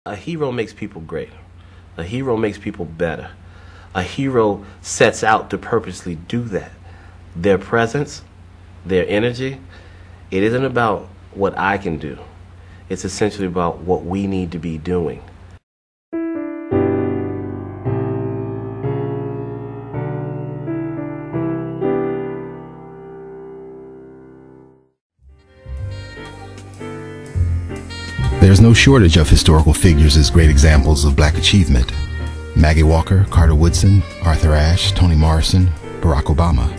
A hero makes people great. A hero makes people better. A hero sets out to purposely do that. Their presence, their energy, it isn't about what I can do. It's essentially about what we need to be doing. There's no shortage of historical figures as great examples of black achievement. Maggie Walker, Carter Woodson, Arthur Ashe, Toni Morrison, Barack Obama.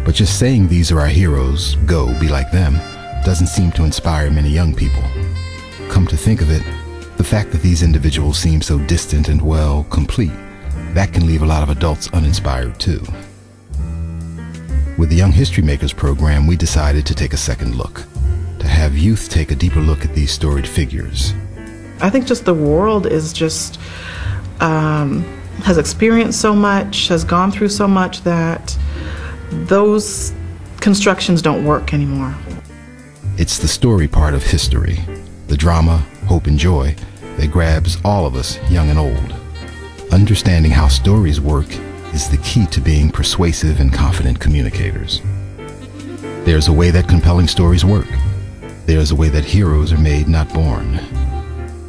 But just saying these are our heroes, go be like them, doesn't seem to inspire many young people. Come to think of it, the fact that these individuals seem so distant and, well, complete, that can leave a lot of adults uninspired too. With the Young History Makers program, we decided to take a second look, to have youth take a deeper look at these storied figures. I think just the world is just, has experienced so much, has gone through so much that those constructions don't work anymore. It's the story part of history, the drama, hope, and joy that grabs all of us, young and old. Understanding how stories work is the key to being persuasive and confident communicators. There's a way that compelling stories work. There's a way that heroes are made, not born.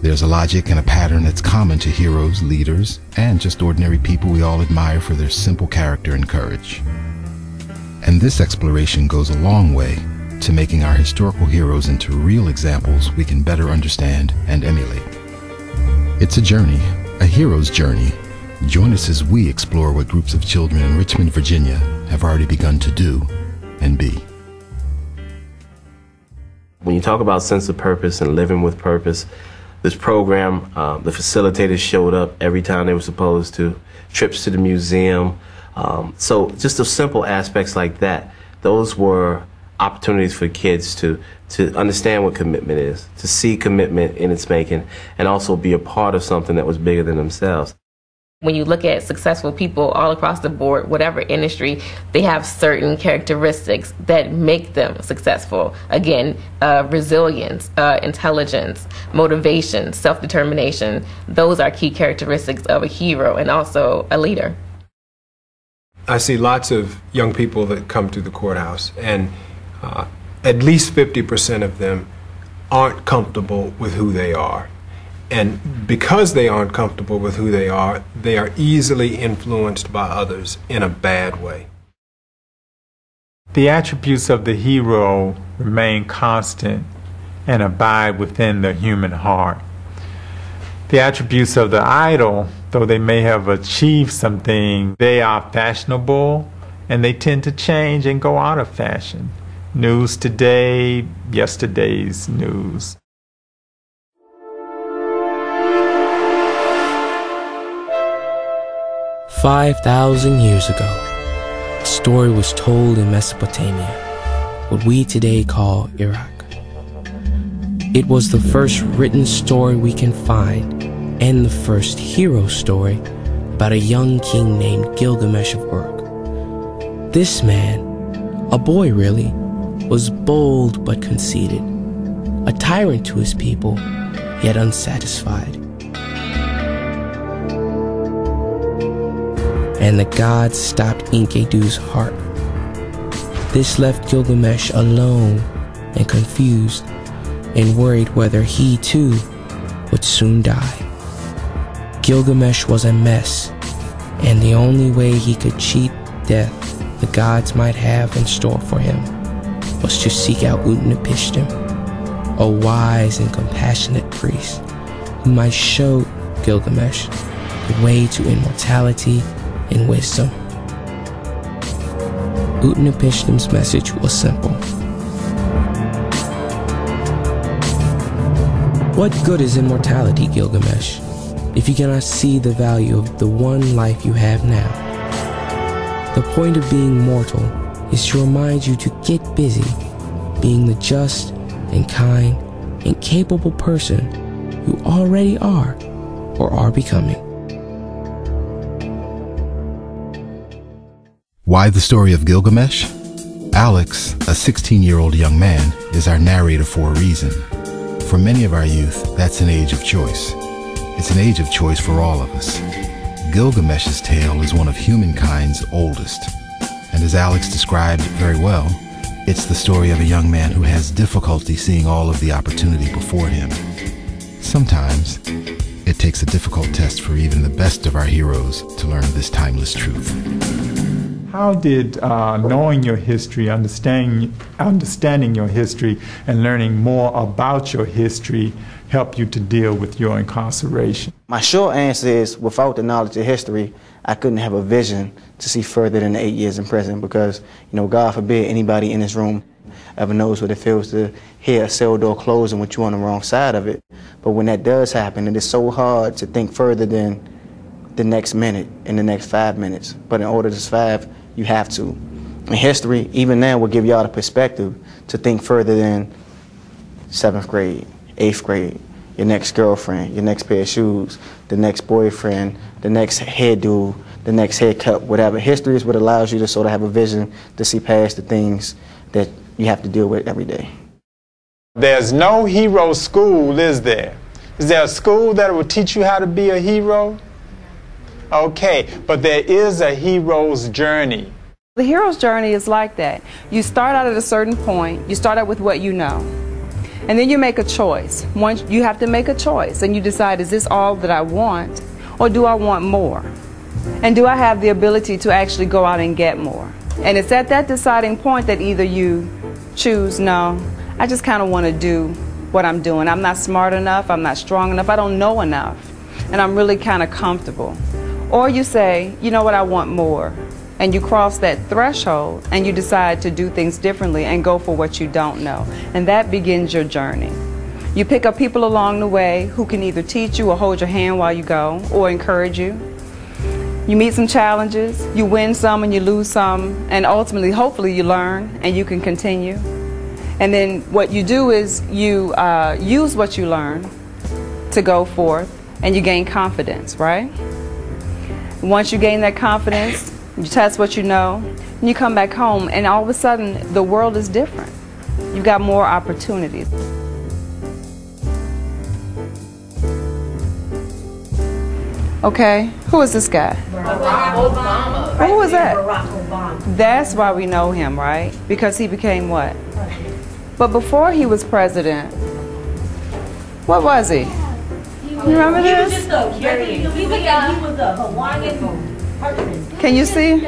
There's a logic and a pattern that's common to heroes, leaders, and just ordinary people we all admire for their simple character and courage. And this exploration goes a long way to making our historical heroes into real examples we can better understand and emulate. It's a journey, a hero's journey. Join us as we explore what groups of children in Richmond, Virginia have already begun to do and be. When you talk about sense of purpose and living with purpose, this program, the facilitators showed up every time they were supposed to, trips to the museum. So just the simple aspects like that, those were opportunities for kids to understand what commitment is, to see commitment in its making, and also be a part of something that was bigger than themselves. When you look at successful people all across the board, whatever industry, they have certain characteristics that make them successful. Again, resilience, intelligence, motivation, self-determination. Those are key characteristics of a hero and also a leader. I see lots of young people that come to the courthouse, and at least 50% of them aren't comfortable with who they are. And because they aren't comfortable with who they are easily influenced by others in a bad way. The attributes of the hero remain constant and abide within the human heart. The attributes of the idol, though they may have achieved something, they are fashionable and they tend to change and go out of fashion. News today, yesterday's news. "5,000 years ago, a story was told in Mesopotamia, what we today call Iraq. It was the first written story we can find, and the first hero story about a young king named Gilgamesh of Uruk. This man, a boy really, was bold but conceited, a tyrant to his people, yet unsatisfied. And the gods stopped Enkidu's heart. This left Gilgamesh alone and confused and worried whether he too would soon die. Gilgamesh was a mess, and the only way he could cheat death the gods might have in store for him was to seek out Utnapishtim, a wise and compassionate priest who might show Gilgamesh the way to immortality and wisdom. Utnapishtim's message was simple. What good is immortality, Gilgamesh, if you cannot see the value of the one life you have now? The point of being mortal is to remind you to get busy being the just and kind and capable person you already are or are becoming. Why the story of Gilgamesh? Alex, a 16-year-old young man, is our narrator for a reason. For many of our youth, that's an age of choice. It's an age of choice for all of us. Gilgamesh's tale is one of humankind's oldest. And as Alex described very well, it's the story of a young man who has difficulty seeing all of the opportunity before him. Sometimes, it takes a difficult test for even the best of our heroes to learn this timeless truth. How did knowing your history, understanding your history, and learning more about your history help you to deal with your incarceration? My short answer is, without the knowledge of history, I couldn't have a vision to see further than the 8 years in prison because, God forbid anybody in this room ever knows what it feels to hear a cell door closing with you on the wrong side of it. But when that does happen, it is so hard to think further than the next minute and the next 5 minutes. But in order to survive, you have to. And history, even now, will give y'all the perspective to think further than 7th grade, 8th grade, your next girlfriend, your next pair of shoes, the next boyfriend, the next hairdo, the next haircut, whatever. History is what allows you to sort of have a vision to see past the things that you have to deal with every day. There's no hero school, is there? Is there a school that will teach you how to be a hero? Okay, but there is a hero's journey. The hero's journey is like that. You start out at a certain point, you start out with what you know, and then you make a choice. Once you have to make a choice, and you decide, is this all that I want, or do I want more? And do I have the ability to actually go out and get more? And it's at that deciding point that either you choose, no, I just kind of want to do what I'm doing. I'm not smart enough, I'm not strong enough, I don't know enough, and I'm really kind of comfortable. Or you say, you know what, I want more. And you cross that threshold and you decide to do things differently and go for what you don't know. And that begins your journey. You pick up people along the way who can either teach you or hold your hand while you go or encourage you. You meet some challenges, you win some and you lose some, and ultimately, hopefully, you learn and you can continue. And then what you do is you use what you learn to go forth and you gain confidence, right? Once you gain that confidence, you test what you know, and you come back home, and all of a sudden, the world is different. You've got more opportunities. Okay, who is this guy? Barack Obama. Who is that? Barack Obama. That's why we know him, right? Because he became what? But before he was president, what was he? You remember this? He was a Hawaiian person. Can you see?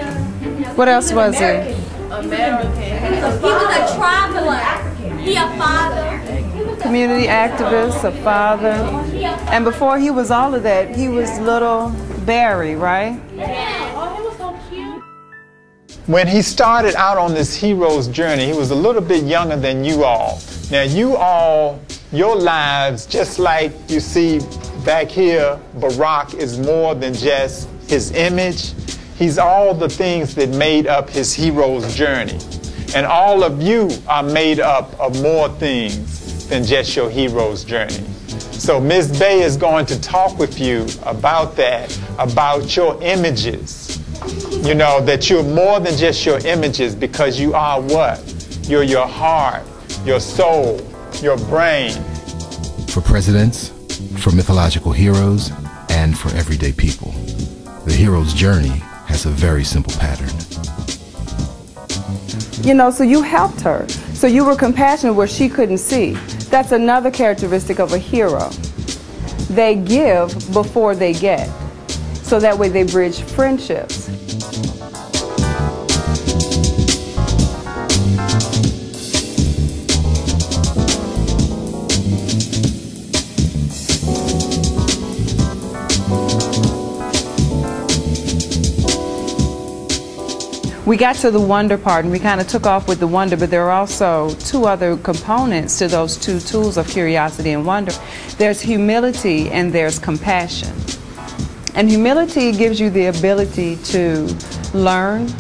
What else was he? American. He was a traveler. He a father. Community activist, a father. And before he was all of that, he was little Barry, right? Yeah. Oh, he was so cute. When he started out on this hero's journey, he was a little bit younger than you all. Now you all, your lives, just like you see back here, Barack is more than just his image. He's all the things that made up his hero's journey. And all of you are made up of more things than just your hero's journey. So Ms. Bay is going to talk with you about that, about your images. You know, that you're more than just your images because you are what? You're your heart, your soul, your brain. For presidents, for mythological heroes, and for everyday people, the hero's journey has a very simple pattern. You know, so you helped her. So you were compassionate where she couldn't see. That's another characteristic of a hero. They give before they get. So that way they bridge friendships. We got to the wonder part, and we kind of took off with the wonder, but there are also two other components to those two tools of curiosity and wonder. There's humility and there's compassion. And humility gives you the ability to learn,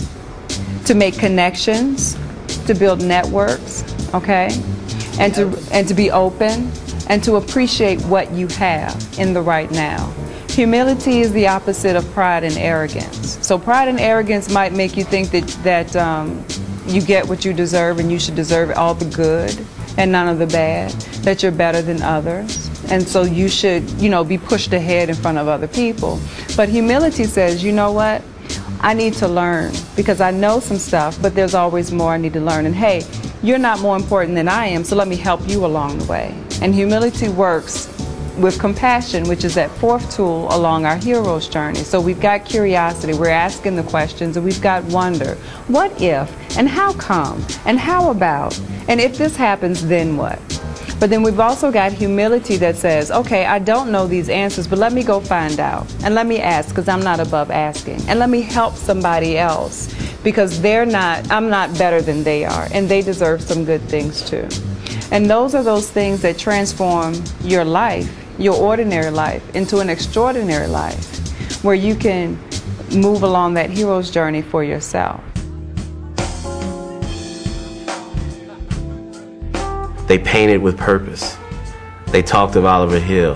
to make connections, to build networks, okay? And to be open and to appreciate what you have in the right now. Humility is the opposite of pride and arrogance. So pride and arrogance might make you think that you get what you deserve and you should deserve all the good and none of the bad, that you're better than others. And so you should, you know, be pushed ahead in front of other people. But humility says, you know what? I need to learn because I know some stuff, but there's always more I need to learn. And hey, you're not more important than I am, so let me help you along the way. And humility works with compassion, which is that fourth tool along our hero's journey. So we've got curiosity, we're asking the questions, and we've got wonder. What if? And how come? And how about? And if this happens, then what? But then we've also got humility that says, okay, I don't know these answers, but let me go find out. And let me ask, because I'm not above asking. And let me help somebody else, because I'm not better than they are, and they deserve some good things too. And those are those things that transform your life, your ordinary life, into an extraordinary life, where you can move along that hero's journey for yourself. They painted with purpose. They talked of Oliver Hill.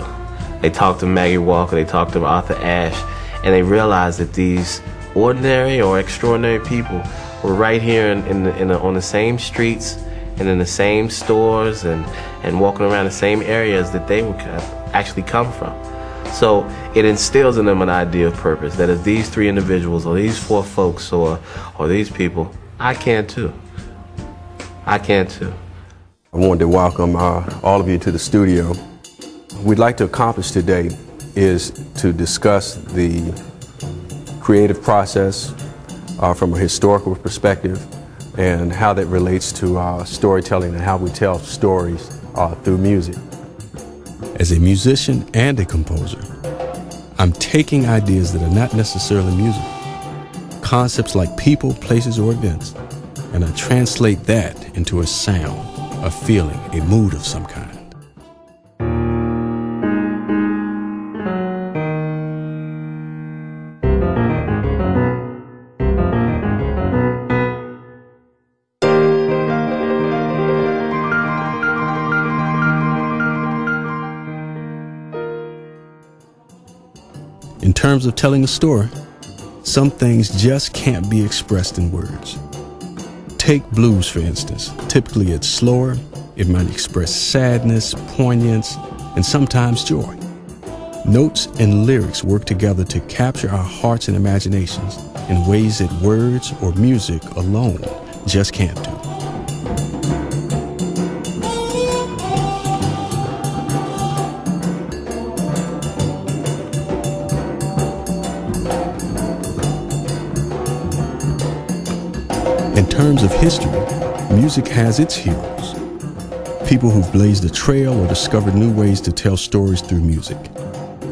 They talked of Maggie Walker. They talked of Arthur Ashe. And they realized that these ordinary or extraordinary people were right here on the same streets and in the same stores and walking around the same areas that they would actually come from. So it instills in them an idea of purpose, that if these three individuals or these four folks or these people, I can too. I can too. I wanted to welcome all of you to the studio. What we'd like to accomplish today is to discuss the creative process from a historical perspective and how that relates to storytelling and how we tell stories through music. As a musician and a composer, I'm taking ideas that are not necessarily musical, concepts like people, places, or events, and I translate that into a sound, a feeling, a mood of some kind. In terms of telling a story, some things just can't be expressed in words. Take blues, for instance. Typically it's slower, it might express sadness, poignance, and sometimes joy. Notes and lyrics work together to capture our hearts and imaginations in ways that words or music alone just can't do. In terms of history, music has its heroes. People who've blazed a trail or discovered new ways to tell stories through music.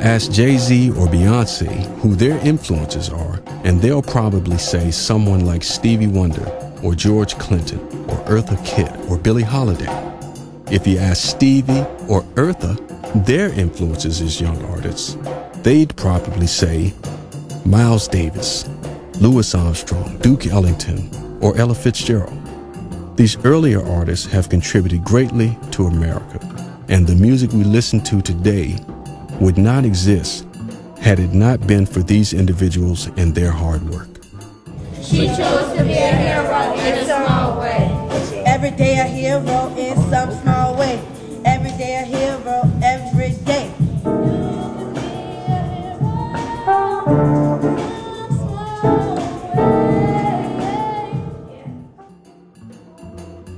Ask Jay-Z or Beyonce who their influences are, and they'll probably say someone like Stevie Wonder or George Clinton or Eartha Kitt or Billie Holiday. If you ask Stevie or Eartha their influences as young artists, they'd probably say Miles Davis, Louis Armstrong, Duke Ellington, or Ella Fitzgerald. These earlier artists have contributed greatly to America, and the music we listen to today would not exist had it not been for these individuals and their hard work. She chose to be a hero in a small way. Every day a hero in some small way. Every day a hero, every day.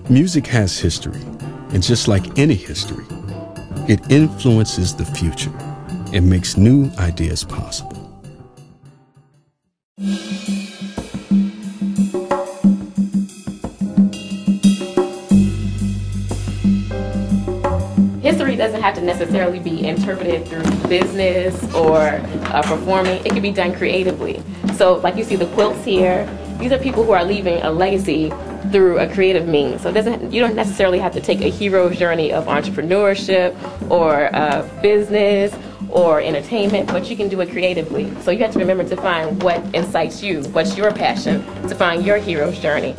Music has history, and just like any history, it influences the future and makes new ideas possible. History doesn't have to necessarily be interpreted through business or performing. It can be done creatively. So like you see the quilts here, these are people who are leaving a legacy through a creative means. So you don't necessarily have to take a hero's journey of entrepreneurship or business or entertainment, but you can do it creatively. So you have to remember to find what incites you, what's your passion, to find your hero's journey.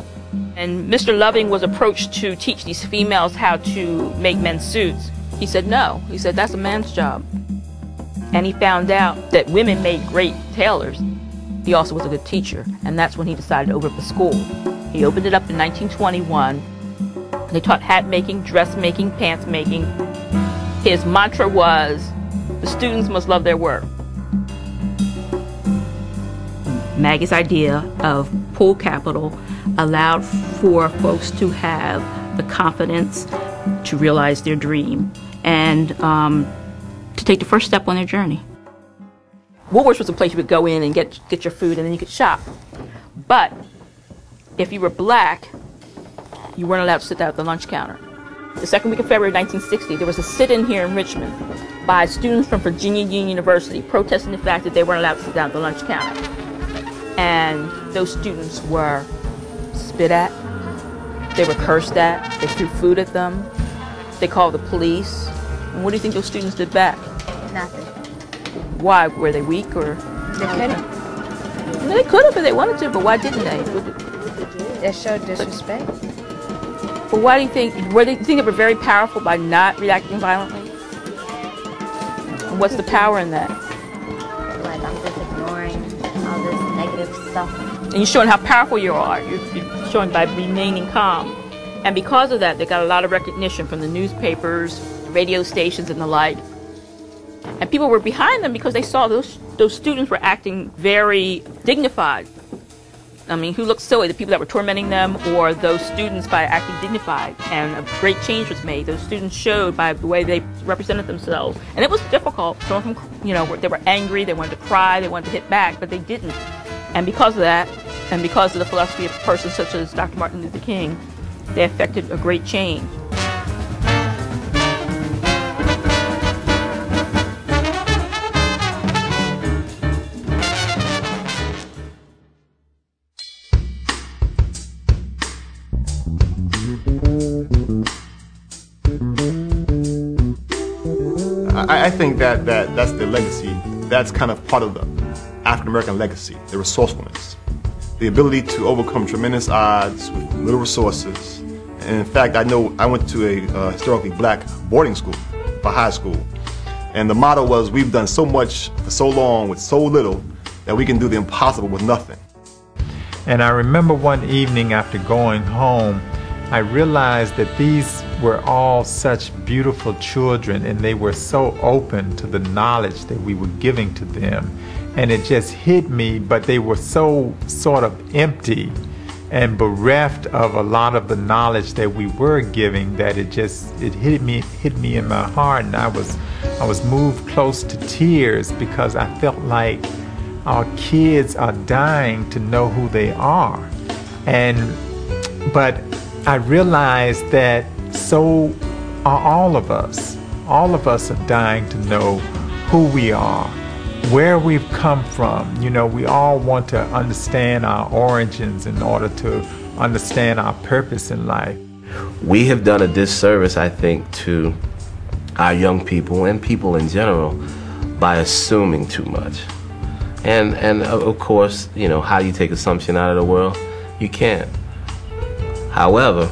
And Mr. Loving was approached to teach these females how to make men's suits. He said no. He said that's a man's job. And he found out that women made great tailors. He also was a good teacher, and that's when he decided to open up a school. He opened it up in 1921. They taught hat making, dress making, pants making. his mantra was, the students must love their work. Maggie's idea of pool capital allowed for folks to have the confidence to realize their dream and to take the first step on their journey. Woolworths was a place you would go in and get your food and then you could shop. But if you were black, you weren't allowed to sit down at the lunch counter. The second week of February 1960, there was a sit-in here in Richmond by students from Virginia Union University protesting the fact that they weren't allowed to sit down at the lunch counter. And those students were spit at, they were cursed at, they threw food at them, they called the police. And what do you think those students did back? Nothing. Why? Were they weak or? They couldn't. They could have if they wanted to, but why didn't they? They showed disrespect. But why do you think, do you think they were very powerful by not reacting violently? And what's the power in that? Like, I'm just ignoring all this negative stuff. And you're showing how powerful you are. You're showing by remaining calm. And because of that, they got a lot of recognition from the newspapers, radio stations, and the like. And people were behind them because they saw those students were acting very dignified. I mean, who looked silly? The people that were tormenting them or those students by acting dignified? And a great change was made. Those students showed by the way they represented themselves. And it was difficult. Some of them, you know, they were angry, they wanted to cry, they wanted to hit back, but they didn't. And because of that, and because of the philosophy of persons such as Dr. Martin Luther King, they effected a great change. I think that's the legacy. That's kind of part of the African American legacy, the resourcefulness, the ability to overcome tremendous odds with little resources. And in fact, I know I went to a historically black boarding school for high school, and the motto was, we've done so much for so long with so little that we can do the impossible with nothing. And I remember one evening after going home, I realized that these were all such beautiful children and they were so open to the knowledge that we were giving to them. And it just hit me, but they were so sort of empty and bereft of a lot of the knowledge that we were giving that it hit me in my heart, and I was moved close to tears because I felt like our kids are dying to know who they are. But I realized that so are all of us. All of us are dying to know who we are, where we've come from. You know, we all want to understand our origins in order to understand our purpose in life. We have done a disservice, I think, to our young people and people in general by assuming too much. And of course, you know, how do you take assumption out of the world? You can't. However,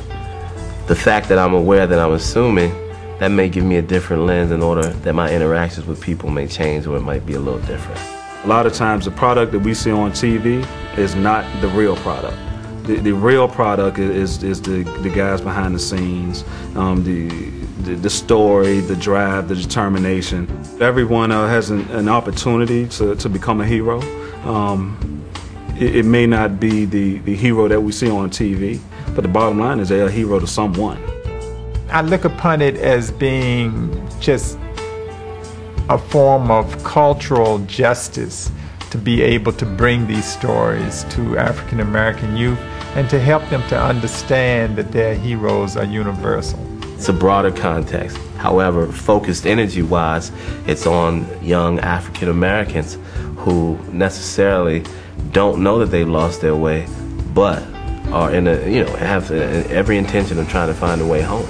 the fact that I'm aware that I'm assuming, that may give me a different lens in order that my interactions with people may change, or it might be a little different. A lot of times the product that we see on TV is not the real product. The real product is the guys behind the scenes, the story, the drive, the determination. Everyone has an opportunity to become a hero. It may not be the hero that we see on TV, but the bottom line is they're a hero to someone. I look upon it as being just a form of cultural justice to be able to bring these stories to African American youth and to help them to understand that their heroes are universal. It's a broader context. However, focused energy-wise, it's on young African Americans who necessarily don't know that they've lost their way, but are have every intention of trying to find a way home.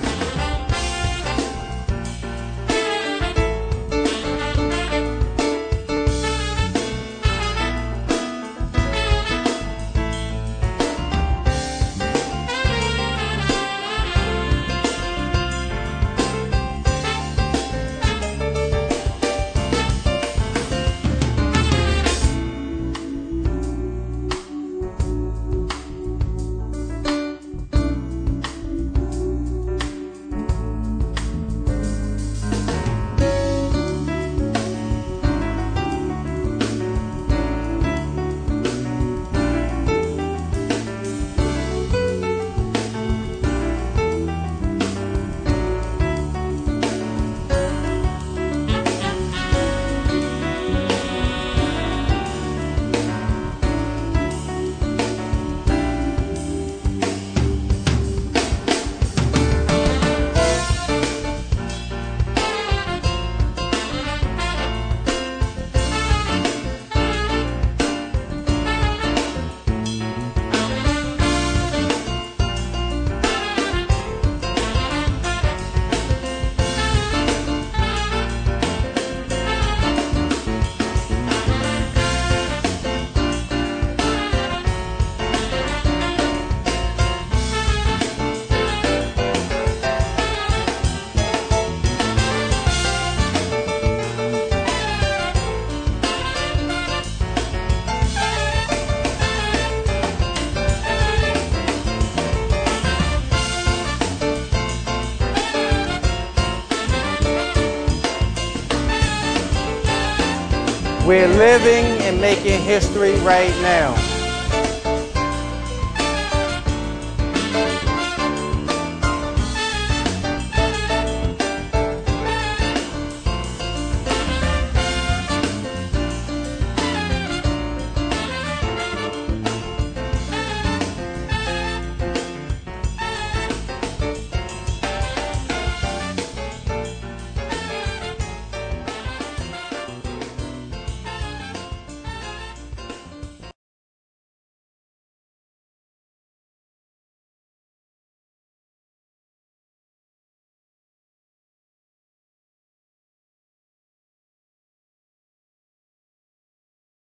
We're living and making history right now.